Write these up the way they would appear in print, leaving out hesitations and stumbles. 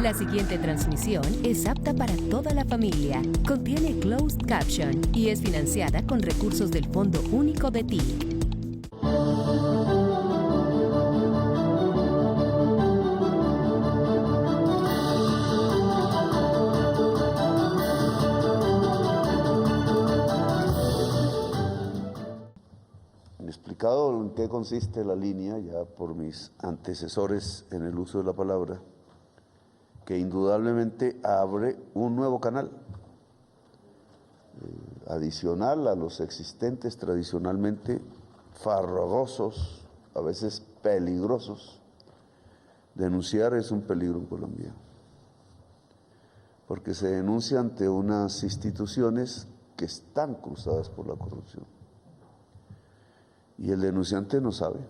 La siguiente transmisión es apta para toda la familia. Contiene closed caption y es financiada con recursos del Fondo Único de TI. Explicado en qué consiste la línea ya por mis antecesores en el uso de la palabra, que indudablemente abre un nuevo canal adicional a los existentes tradicionalmente farragosos, a veces peligrosos. Denunciar es un peligro en Colombia, porque se denuncia ante unas instituciones que están cruzadas por la corrupción. Y el denunciante no sabe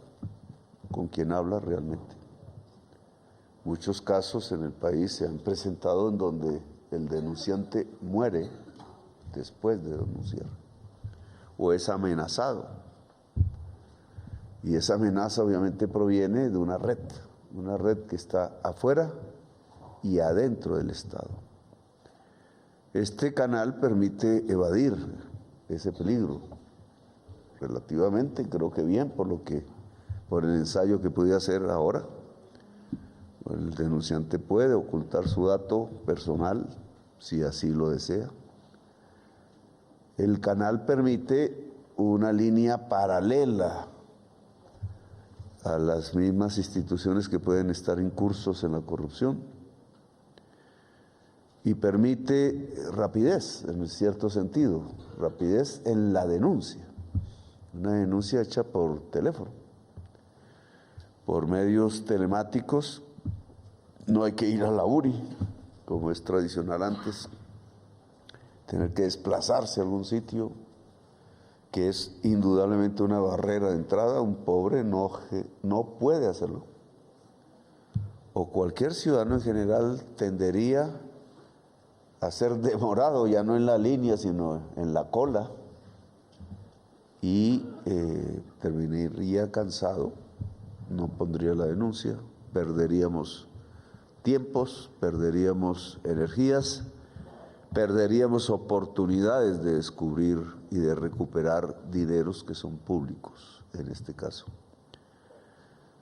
con quién habla realmente. Muchos casos en el país se han presentado en donde el denunciante muere después de denunciar o es amenazado. Y esa amenaza obviamente proviene de una red que está afuera y adentro del Estado. Este canal permite evadir ese peligro relativamente, creo que bien, por el ensayo que podía hacer ahora. El denunciante puede ocultar su dato personal si así lo desea. El canal permite una línea paralela a las mismas instituciones que pueden estar incursos en la corrupción y permite rapidez, en cierto sentido, rapidez en la denuncia. Una denuncia hecha por teléfono, por medios telemáticos. No hay que ir a la URI, como es tradicional antes, tener que desplazarse a algún sitio, que es indudablemente una barrera de entrada. Un pobre no puede hacerlo. O cualquier ciudadano en general tendería a ser demorado, ya no en la línea, sino en la cola, y terminaría cansado, no pondría la denuncia, perderíamos tiempos, perderíamos energías, perderíamos oportunidades de descubrir y de recuperar dineros que son públicos en este caso.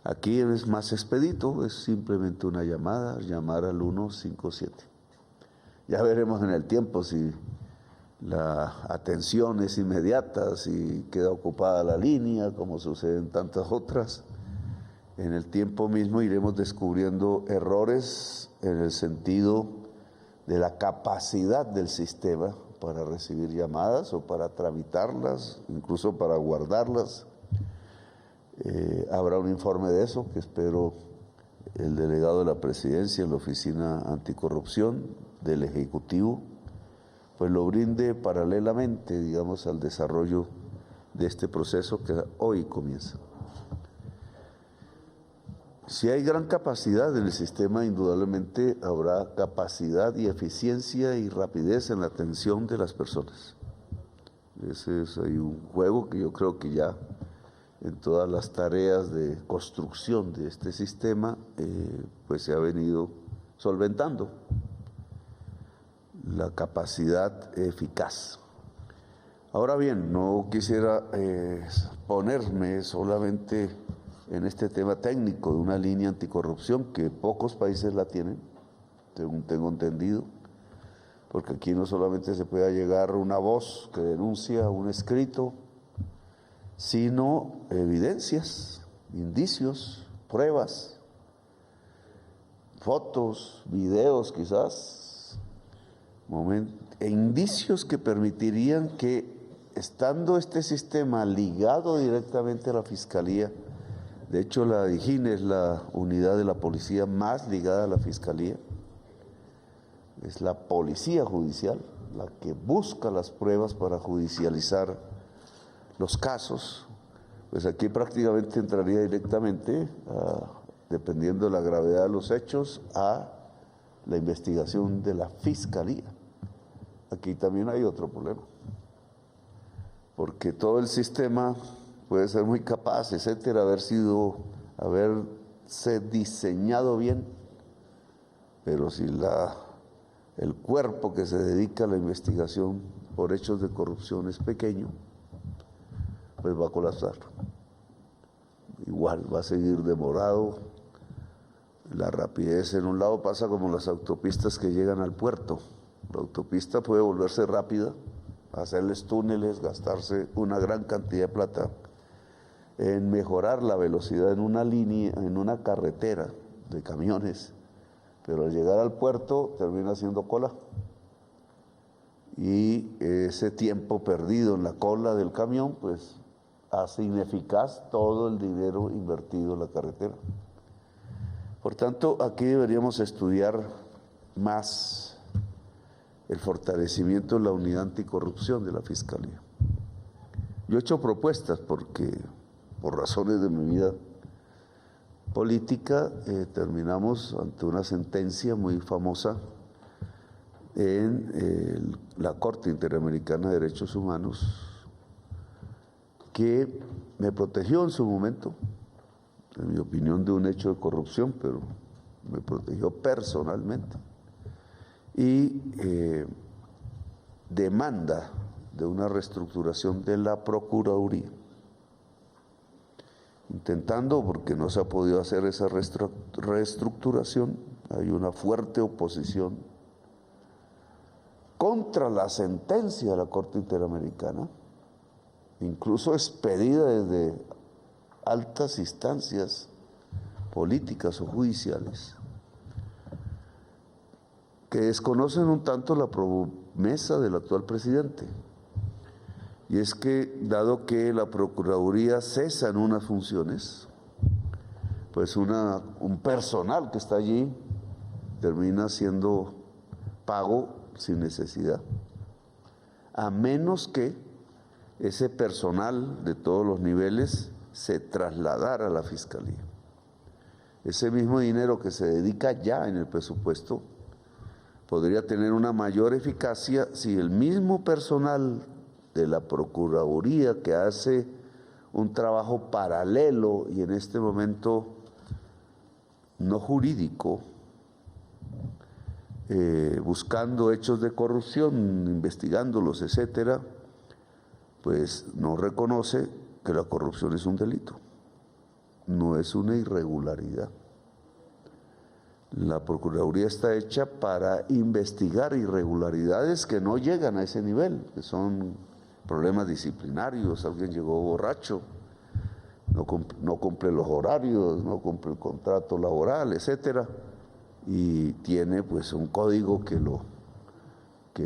Aquí es más expedito, es simplemente una llamada, llamar al 157. Ya veremos en el tiempo si la atención es inmediata, si queda ocupada la línea, como sucede en tantas otras. En el tiempo mismo iremos descubriendo errores en el sentido de la capacidad del sistema para recibir llamadas o para tramitarlas, incluso para guardarlas. Habrá un informe de eso que espero el delegado de la Presidencia en la Oficina Anticorrupción del Ejecutivo pues lo brinde paralelamente, digamos, al desarrollo de este proceso que hoy comienza. Si hay gran capacidad en el sistema, indudablemente habrá capacidad y eficiencia y rapidez en la atención de las personas. Hay un juego que yo creo que ya en todas las tareas de construcción de este sistema, pues se ha venido solventando la capacidad eficaz. Ahora bien, no quisiera ponerme solamente en este tema técnico de una línea anticorrupción que pocos países la tienen, según tengo entendido, porque aquí no solamente se puede llegar una voz que denuncia un escrito, sino evidencias, indicios, pruebas, fotos, videos quizás, e indicios que permitirían que, estando este sistema ligado directamente a la Fiscalía, de hecho la DIJÍN es la unidad de la policía más ligada a la Fiscalía, es la policía judicial, la que busca las pruebas para judicializar los casos, pues aquí prácticamente entraría directamente, dependiendo de la gravedad de los hechos, a la investigación de la Fiscalía. Aquí también hay otro problema, porque todo el sistema puede ser muy capaz, etcétera, haberse diseñado bien, pero si el cuerpo que se dedica a la investigación por hechos de corrupción es pequeño, pues va a colapsar. Igual va a seguir demorado. La rapidez en un lado pasa como las autopistas que llegan al puerto. La autopista puede volverse rápida, hacerles túneles, gastarse una gran cantidad de plata en mejorar la velocidad en una línea, en una carretera de camiones, pero al llegar al puerto termina haciendo cola. Y ese tiempo perdido en la cola del camión, pues hace ineficaz todo el dinero invertido en la carretera. Por tanto, aquí deberíamos estudiar más el fortalecimiento de la unidad anticorrupción de la Fiscalía. Yo he hecho propuestas porque, por razones de mi vida política, terminamos ante una sentencia muy famosa en la Corte Interamericana de Derechos Humanos, que me protegió en su momento, en mi opinión, de un hecho de corrupción, pero me protegió personalmente, y demanda de una reestructuración de la Procuraduría, intentando, porque no se ha podido hacer esa reestructuración, hay una fuerte oposición contra la sentencia de la Corte Interamericana, incluso expedida desde altas instancias políticas o judiciales, que desconocen un tanto la promesa del actual presidente. Y es que, dado que la Procuraduría cesa en unas funciones, pues un personal que está allí termina siendo pago sin necesidad, a menos que ese personal de todos los niveles se trasladara a la Fiscalía. Ese mismo dinero que se dedica ya en el presupuesto podría tener una mayor eficacia si el mismo personal de la Procuraduría, que hace un trabajo paralelo y en este momento no jurídico, buscando hechos de corrupción, investigándolos, etcétera, pues no reconoce que la corrupción es un delito, no es una irregularidad. La Procuraduría está hecha para investigar irregularidades que no llegan a ese nivel, que son problemas disciplinarios, alguien llegó borracho, no cumple los horarios, no cumple el contrato laboral, etcétera, y tiene pues un código que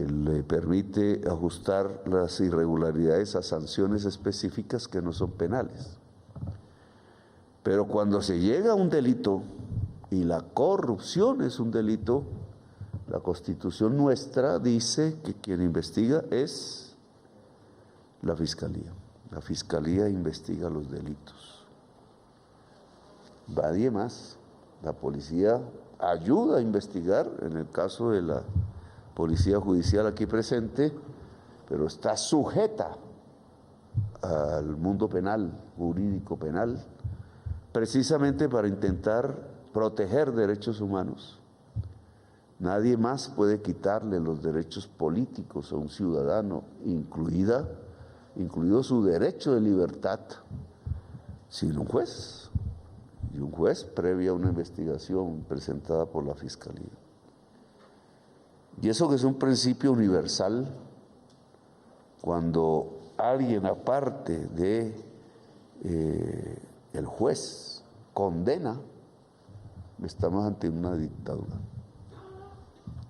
le permite ajustar las irregularidades a sanciones específicas que no son penales. Pero cuando se llega a un delito, y la corrupción es un delito, la Constitución nuestra dice que quien investiga es la Fiscalía. La Fiscalía investiga los delitos. Nadie más. La policía ayuda a investigar, en el caso de la Policía Judicial aquí presente, pero está sujeta al mundo penal, jurídico penal, precisamente para intentar proteger derechos humanos. Nadie más puede quitarle los derechos políticos a un ciudadano, incluido su derecho de libertad, sino un juez, y un juez previa a una investigación presentada por la Fiscalía. Y eso que es un principio universal, cuando alguien aparte de el juez condena, estamos ante una dictadura.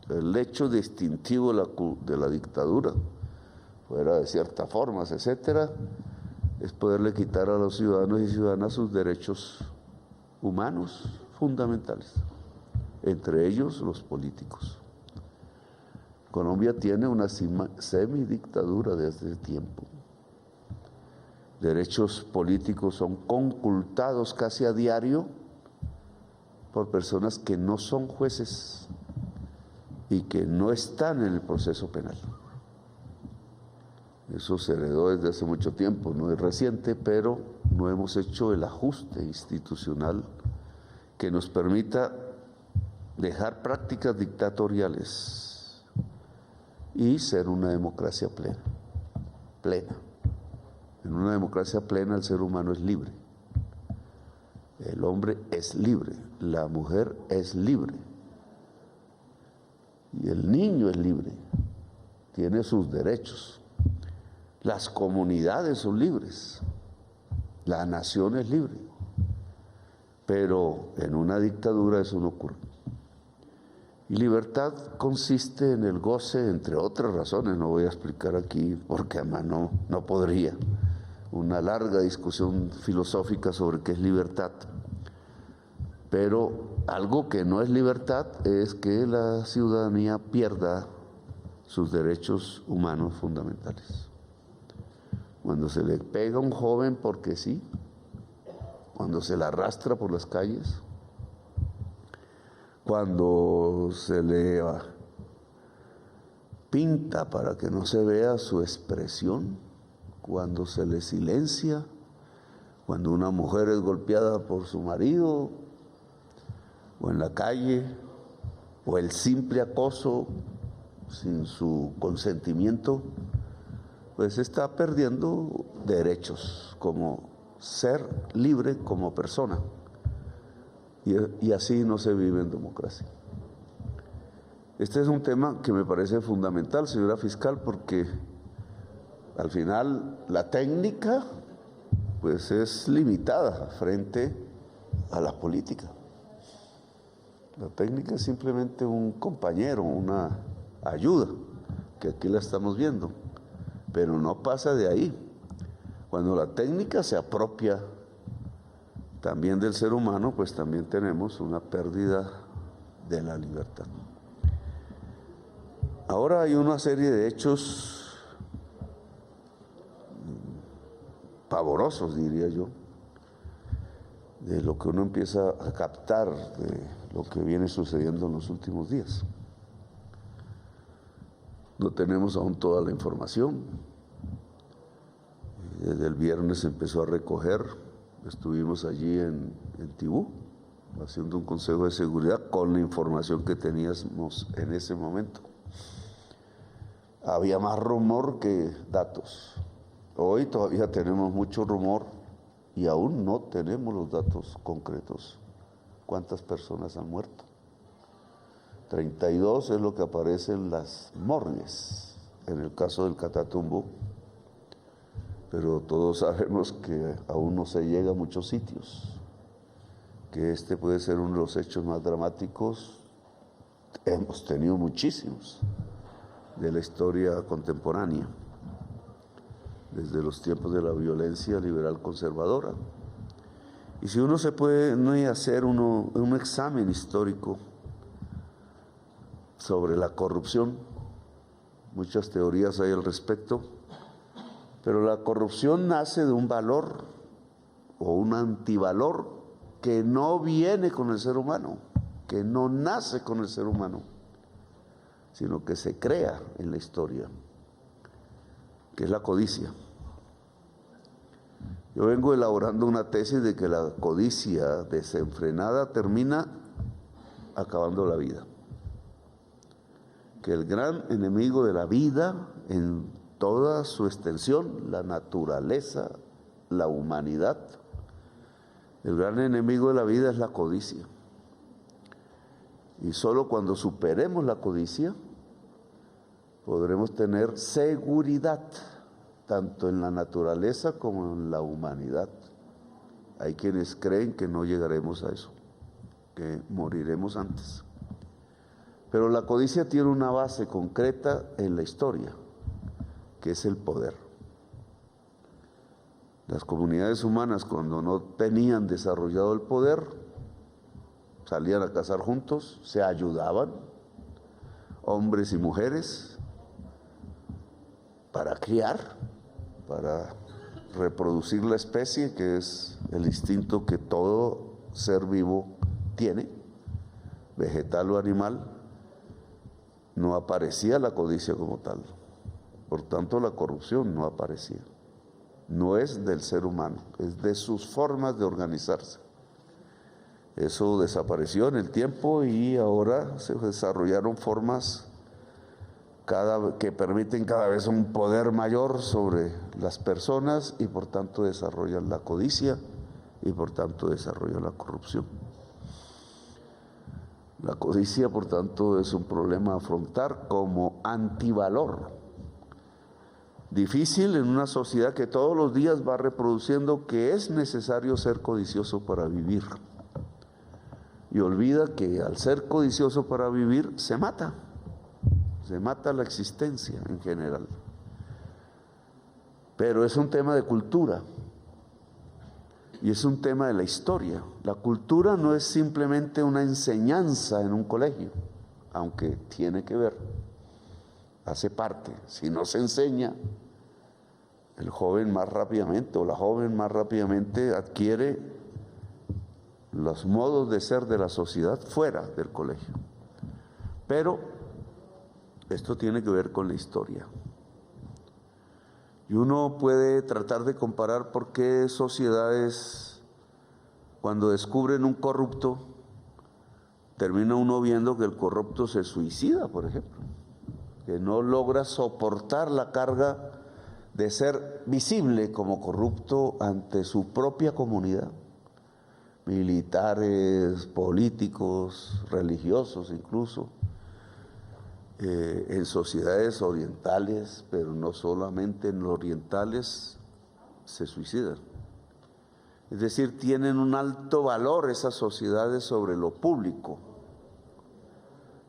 El hecho distintivo de la dictadura, fuera de ciertas formas, etcétera, es poderle quitar a los ciudadanos y ciudadanas sus derechos humanos fundamentales, entre ellos los políticos. Colombia tiene una semidictadura desde ese tiempo. Derechos políticos son concultados casi a diario por personas que no son jueces y que no están en el proceso penal. Eso se heredó desde hace mucho tiempo, no es reciente, pero no hemos hecho el ajuste institucional que nos permita dejar prácticas dictatoriales y ser una democracia plena. En una democracia plena el ser humano es libre. El hombre es libre, la mujer es libre y el niño es libre, tiene sus derechos. Las comunidades son libres, la nación es libre, pero en una dictadura eso no ocurre. Y libertad consiste en el goce, entre otras razones, no voy a explicar aquí porque además no podría, una larga discusión filosófica sobre qué es libertad. Pero algo que no es libertad es que la ciudadanía pierda sus derechos humanos fundamentales. Cuando se le pega a un joven porque sí, cuando se le arrastra por las calles, cuando se le pinta para que no se vea su expresión, cuando se le silencia, cuando una mujer es golpeada por su marido, o en la calle, o el simple acoso sin su consentimiento, pues está perdiendo derechos como ser libre como persona. Y así no se vive en democracia. Este es un tema que me parece fundamental, señora fiscal, porque al final la técnica pues es limitada frente a la política. La técnica es simplemente un compañero, una ayuda, que aquí la estamos viendo, pero no pasa de ahí. Cuando la técnica se apropia también del ser humano, pues también tenemos una pérdida de la libertad. Ahora hay una serie de hechos pavorosos, diría yo, de lo que uno empieza a captar de lo que viene sucediendo en los últimos días. No tenemos aún toda la información. Desde el viernes se empezó a recoger, estuvimos allí en Tibú, haciendo un consejo de seguridad con la información que teníamos en ese momento. Había más rumor que datos. Hoy todavía tenemos mucho rumor y aún no tenemos los datos concretos. ¿Cuántas personas han muerto? 32 es lo que aparece en las morgues, en el caso del Catatumbo, pero todos sabemos que aún no se llega a muchos sitios, que este puede ser uno de los hechos más dramáticos, hemos tenido muchísimos, de la historia contemporánea, desde los tiempos de la violencia liberal conservadora. Y si uno se puede hacer un examen histórico sobre la corrupción, muchas teorías hay al respecto, pero la corrupción nace de un valor o un antivalor que no viene con el ser humano, que no nace con el ser humano, sino que se crea en la historia, que es la codicia. Yo vengo elaborando una tesis de que la codicia desenfrenada termina acabando la vida. Que el gran enemigo de la vida en toda su extensión, la naturaleza, la humanidad, el gran enemigo de la vida es la codicia. Y solo cuando superemos la codicia podremos tener seguridad, tanto en la naturaleza como en la humanidad. Hay quienes creen que no llegaremos a eso, que moriremos antes. Pero la codicia tiene una base concreta en la historia, que es el poder. Las comunidades humanas, cuando no tenían desarrollado el poder, salían a cazar juntos, se ayudaban, hombres y mujeres, para criar, para reproducir la especie, que es el instinto que todo ser vivo tiene, vegetal o animal. No aparecía la codicia como tal, por tanto la corrupción no aparecía. No es del ser humano, es de sus formas de organizarse. Eso desapareció en el tiempo y ahora se desarrollaron formas que permiten cada vez un poder mayor sobre las personas y por tanto desarrollan la codicia y por tanto desarrollan la corrupción. La codicia, por tanto, es un problema a afrontar como antivalor. Difícil en una sociedad que todos los días va reproduciendo que es necesario ser codicioso para vivir. Y olvida que al ser codicioso para vivir se mata la existencia en general. Pero es un tema de cultura y es un tema de la historia. La cultura no es simplemente una enseñanza en un colegio, aunque tiene que ver, hace parte. Si no se enseña, el joven más rápidamente o la joven más rápidamente adquiere los modos de ser de la sociedad fuera del colegio. Pero esto tiene que ver con la historia. Y uno puede tratar de comparar por qué sociedades, cuando descubren un corrupto, termina uno viendo que el corrupto se suicida, por ejemplo, que no logra soportar la carga de ser visible como corrupto ante su propia comunidad, militares, políticos, religiosos incluso, en sociedades orientales, pero no solamente en los orientales, se suicidan. Es decir, tienen un alto valor esas sociedades sobre lo público.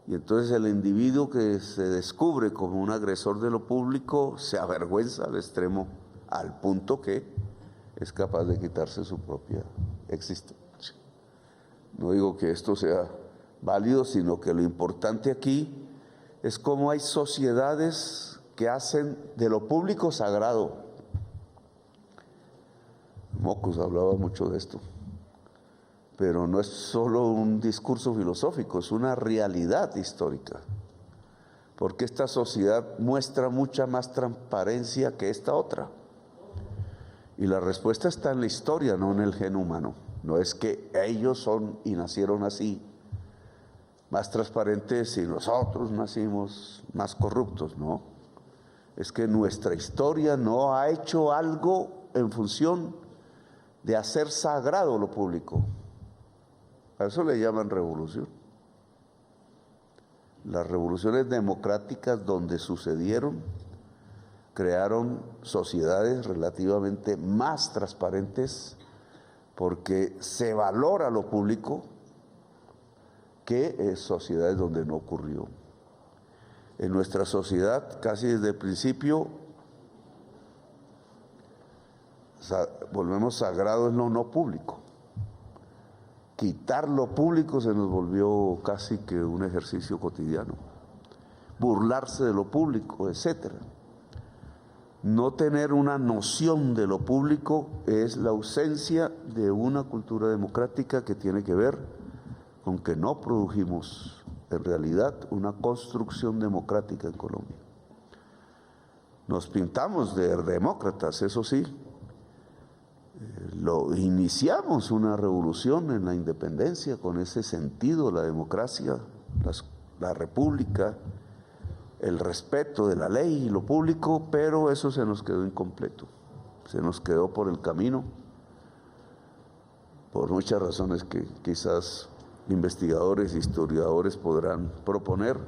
Y entonces el individuo que se descubre como un agresor de lo público se avergüenza al extremo, al punto que es capaz de quitarse su propia existencia. No digo que esto sea válido, sino que lo importante aquí es cómo hay sociedades que hacen de lo público sagrado. Mocos hablaba mucho de esto, pero no es solo un discurso filosófico, es una realidad histórica, porque esta sociedad muestra mucha más transparencia que esta otra. Y la respuesta está en la historia, no en el gen humano. No es que ellos son y nacieron así, más transparentes, y nosotros nacimos más corruptos, no. Es que nuestra historia no ha hecho algo en función de hacer sagrado lo público. A eso le llaman revolución. Las revoluciones democráticas donde sucedieron crearon sociedades relativamente más transparentes porque se valora lo público, que es sociedades donde no ocurrió. En nuestra sociedad, casi desde el principio, volvemos sagrado es lo no público. Quitar lo público se nos volvió casi que un ejercicio cotidiano. Burlarse de lo público, etc. No tener una noción de lo público es la ausencia de una cultura democrática que tiene que ver con que no produjimos en realidad una construcción democrática en Colombia. Nos pintamos de demócratas, eso sí. Iniciamos una revolución en la independencia con ese sentido, la democracia, la república, el respeto de la ley y lo público, pero eso se nos quedó incompleto, se nos quedó por el camino, por muchas razones que quizás investigadores, historiadores podrán proponer,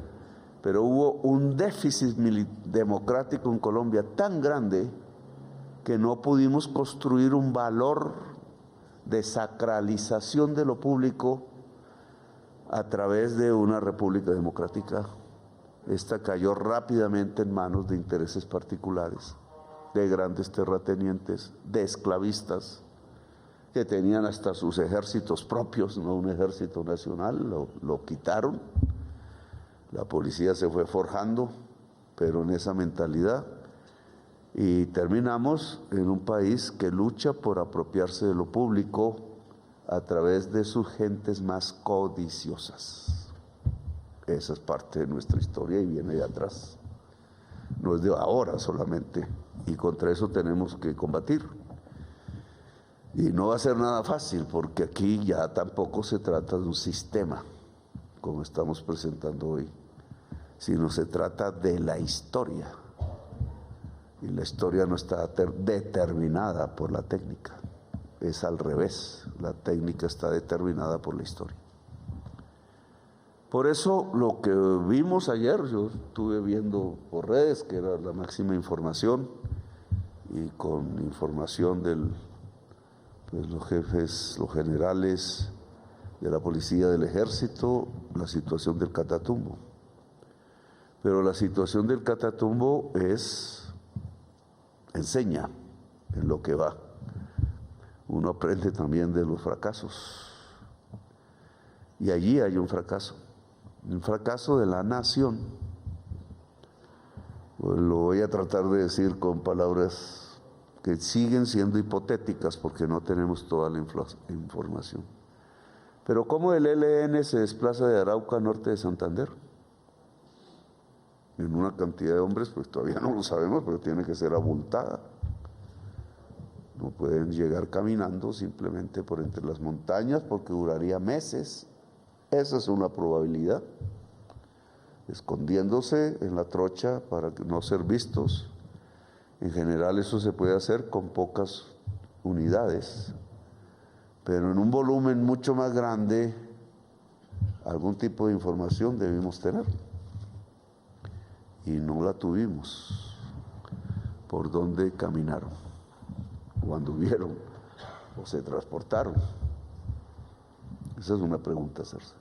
pero hubo un déficit democrático en Colombia tan grande que no pudimos construir un valor de sacralización de lo público a través de una república democrática. Esta cayó rápidamente en manos de intereses particulares, de grandes terratenientes, de esclavistas, que tenían hasta sus ejércitos propios, no un ejército nacional, lo quitaron. La policía se fue forjando, pero en esa mentalidad, y terminamos en un país que lucha por apropiarse de lo público a través de sus gentes más codiciosas. Esa es parte de nuestra historia y viene de atrás, no es de ahora solamente, y contra eso tenemos que combatir. Y no va a ser nada fácil, porque aquí ya tampoco se trata de un sistema, como estamos presentando hoy, sino se trata de la historia. Y la historia no está determinada por la técnica, es al revés, la técnica está determinada por la historia. Por eso lo que vimos ayer, yo estuve viendo por redes, que era la máxima información, y con información de los jefes, los generales de la policía, del ejército, la situación del Catatumbo. Pero la situación del Catatumbo enseña en lo que va. Uno aprende también de los fracasos. Y allí hay un fracaso de la nación. Pues lo voy a tratar de decir con palabras que siguen siendo hipotéticas porque no tenemos toda la información. Pero ¿cómo el ELN se desplaza de Arauca a norte de Santander? En una cantidad de hombres, pues todavía no lo sabemos, pero tiene que ser abultada. No pueden llegar caminando simplemente por entre las montañas porque duraría meses. Esa es una probabilidad. Escondiéndose en la trocha para no ser vistos. En general eso se puede hacer con pocas unidades, pero en un volumen mucho más grande algún tipo de información debimos tener. Y no la tuvimos. ¿Por dónde caminaron? ¿O anduvieron? ¿O se transportaron? Esa es una pregunta a hacerse.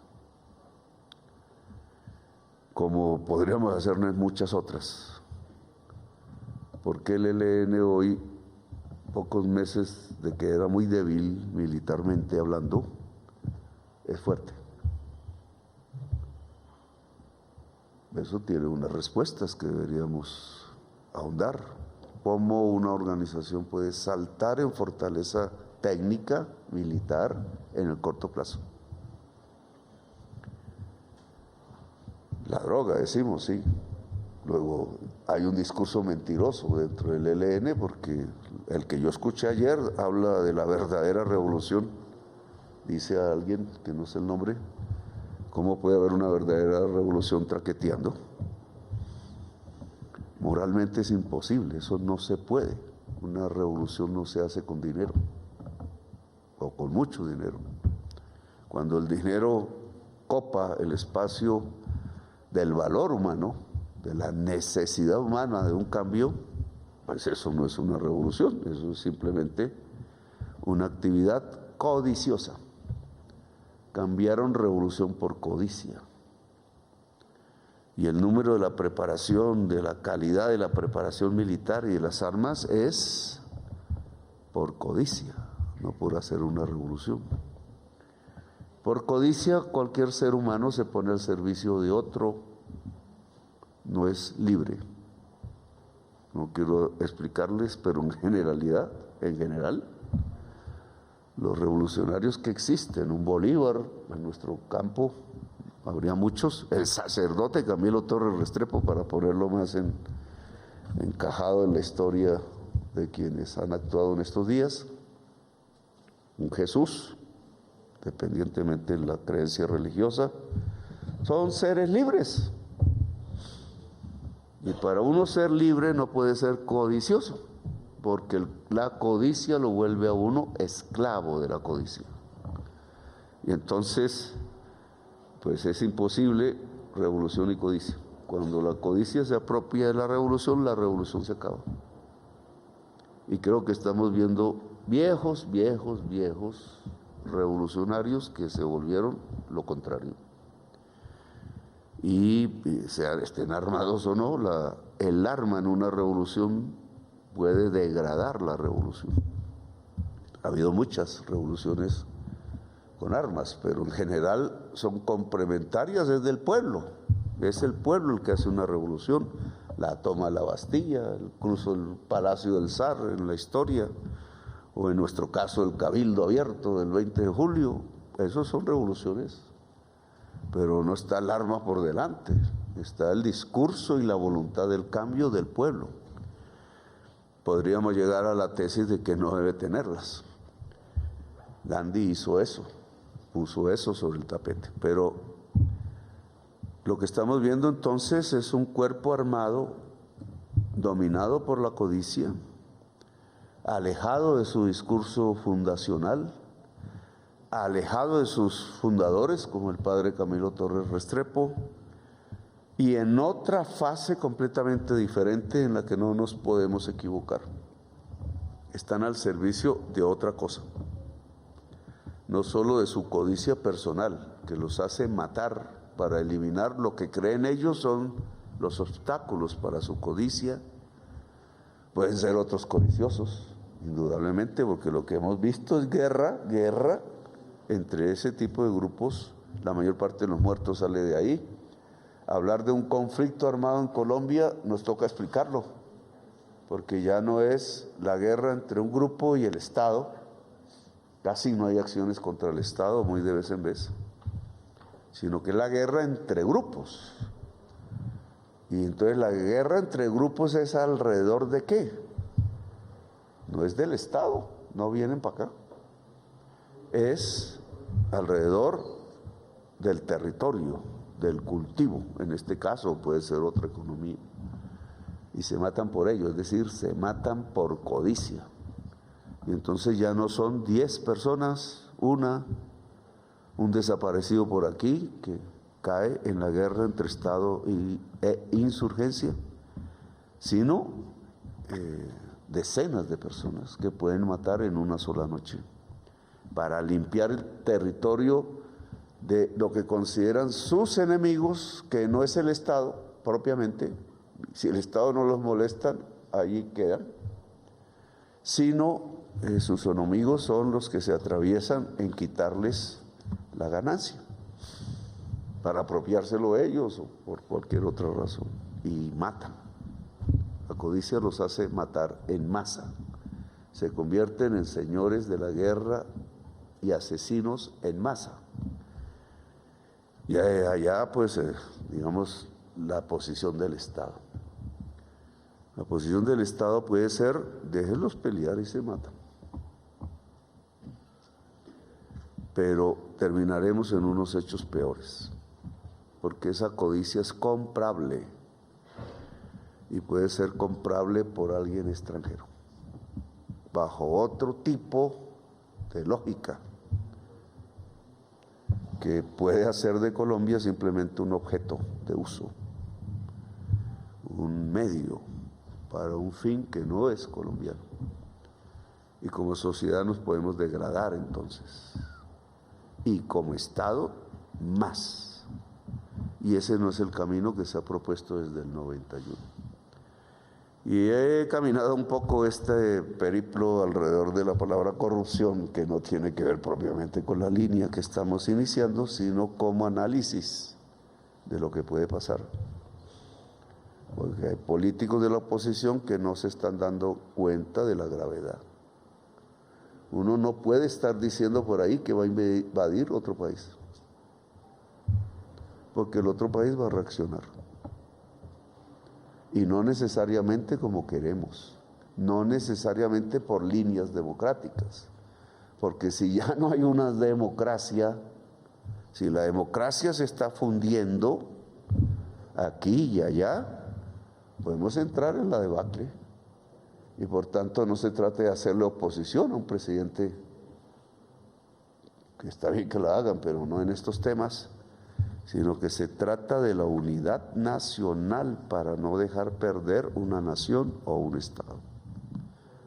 Como podríamos hacernos muchas otras. ¿Por qué el ELN hoy, pocos meses de que era muy débil militarmente hablando, es fuerte? Eso tiene unas respuestas que deberíamos ahondar. ¿Cómo una organización puede saltar en fortaleza técnica, militar, en el corto plazo? La droga, decimos, sí. Luego hay un discurso mentiroso dentro del ELN porque el que yo escuché ayer habla de la verdadera revolución. Dice a alguien, que no sé el nombre, ¿cómo puede haber una verdadera revolución traqueteando? Moralmente es imposible, eso no se puede. Una revolución no se hace con dinero, o con mucho dinero. Cuando el dinero copa el espacio del valor humano, de la necesidad humana de un cambio, pues eso no es una revolución, eso es simplemente una actividad codiciosa. Cambiaron revolución por codicia. Y el número de la preparación, de la calidad de la preparación militar y de las armas es por codicia, no por hacer una revolución. Por codicia cualquier ser humano se pone al servicio de otro, no es libre. No quiero explicarles, pero en general, los revolucionarios que existen, un Bolívar en nuestro campo, habría muchos, el sacerdote Camilo Torres Restrepo, para ponerlo más encajado en la historia de quienes han actuado en estos días, un Jesús, dependientemente de la creencia religiosa, son seres libres. Y para uno ser libre no puede ser codicioso, porque la codicia lo vuelve a uno esclavo de la codicia. Y entonces, pues es imposible revolución y codicia. Cuando la codicia se apropia de la revolución se acaba. Y creo que estamos viendo viejos revolucionarios que se volvieron lo contrario. Y estén armados o no, el arma en una revolución puede degradar la revolución. Ha habido muchas revoluciones con armas, pero en general son complementarias desde el pueblo. Es el pueblo el que hace una revolución. La toma de la Bastilla, incluso el Palacio del Zar en la historia, o en nuestro caso el Cabildo Abierto del 20 de julio. Esos son revoluciones. Pero no está el arma por delante, está el discurso y la voluntad del cambio del pueblo. Podríamos llegar a la tesis de que no debe tenerlas, Gandhi hizo eso, puso eso sobre el tapete. Pero lo que estamos viendo entonces es un cuerpo armado dominado por la codicia, alejado de su discurso fundacional, alejado de sus fundadores, como el padre Camilo Torres Restrepo, y en otra fase completamente diferente en la que no nos podemos equivocar. Están al servicio de otra cosa, no solo de su codicia personal, que los hace matar para eliminar lo que creen ellos son los obstáculos para su codicia. Pueden ser otros codiciosos, indudablemente, porque lo que hemos visto es guerra entre ese tipo de grupos. La mayor parte de los muertos sale de ahí. Hablar de un conflicto armado en Colombia nos toca explicarlo, porque ya no es la guerra entre un grupo y el Estado, casi no hay acciones contra el Estado, muy de vez en vez, sino que es la guerra entre grupos. Y entonces la guerra entre grupos es alrededor de ¿qué? No es del Estado, no vienen para acá, es alrededor del territorio, del cultivo, en este caso puede ser otra economía, y se matan por ello, es decir, se matan por codicia. Y entonces ya no son 10 personas, un desaparecido por aquí que cae en la guerra entre Estado e insurgencia, sino decenas de personas que pueden matar en una sola noche para limpiar el territorio de lo que consideran sus enemigos, que no es el Estado propiamente. Si el Estado no los molesta, allí quedan, sino sus enemigos son los que se atraviesan en quitarles la ganancia para apropiárselo ellos o por cualquier otra razón, y matan. La codicia los hace matar en masa, se convierten en señores de la guerra y asesinos en masa. Y allá, pues, digamos, la posición del Estado. La posición del Estado puede ser, déjenlos pelear y se matan. Pero terminaremos en unos hechos peores, porque esa codicia es comprable y puede ser comprable por alguien extranjero, bajo otro tipo de lógica, que puede hacer de Colombia simplemente un objeto de uso, un medio para un fin que no es colombiano. Y como sociedad nos podemos degradar entonces, y como Estado más. Y ese no es el camino que se ha propuesto desde el 91. Y he caminado un poco este periplo alrededor de la palabra corrupción, que no tiene que ver propiamente con la línea que estamos iniciando, sino como análisis de lo que puede pasar. Porque hay políticos de la oposición que no se están dando cuenta de la gravedad. Uno no puede estar diciendo por ahí que va a invadir otro país, porque el otro país va a reaccionar. Y no necesariamente como queremos, no necesariamente por líneas democráticas, porque si ya no hay una democracia, si la democracia se está fundiendo aquí y allá, podemos entrar en la debacle. Y por tanto no se trata de hacerle oposición a un presidente, que está bien que lo hagan, pero no en estos temas, sino que se trata de la unidad nacional para no dejar perder una nación o un Estado.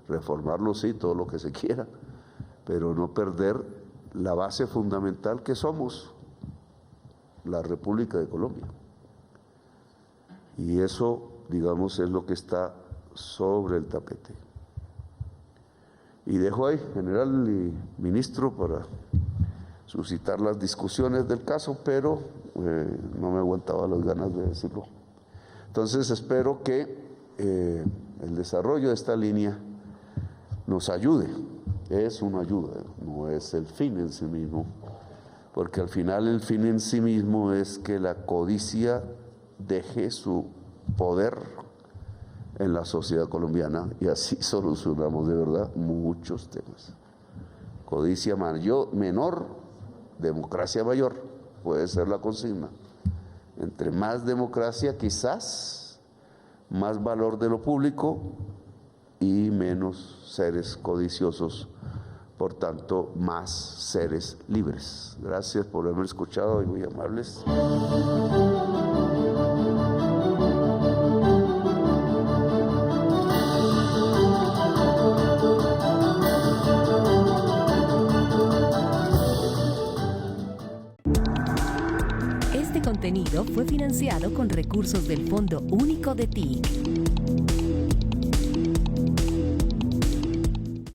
Reformarlo sí, todo lo que se quiera, pero no perder la base fundamental que somos, la República de Colombia. Y eso, digamos, es lo que está sobre el tapete. Y dejo ahí, general y ministro, para suscitar las discusiones del caso, pero no me aguantaba las ganas de decirlo. Entonces espero que el desarrollo de esta línea nos ayude. Es una ayuda, no es el fin en sí mismo, porque al final el fin en sí mismo es que la codicia deje su poder en la sociedad colombiana, y así solucionamos de verdad muchos temas. Codicia menor, democracia mayor, puede ser la consigna. Entre más democracia, quizás, más valor de lo público y menos seres codiciosos, por tanto, más seres libres. Gracias por haberme escuchado y muy amables. Este contenido fue financiado con recursos del Fondo Único de TIC.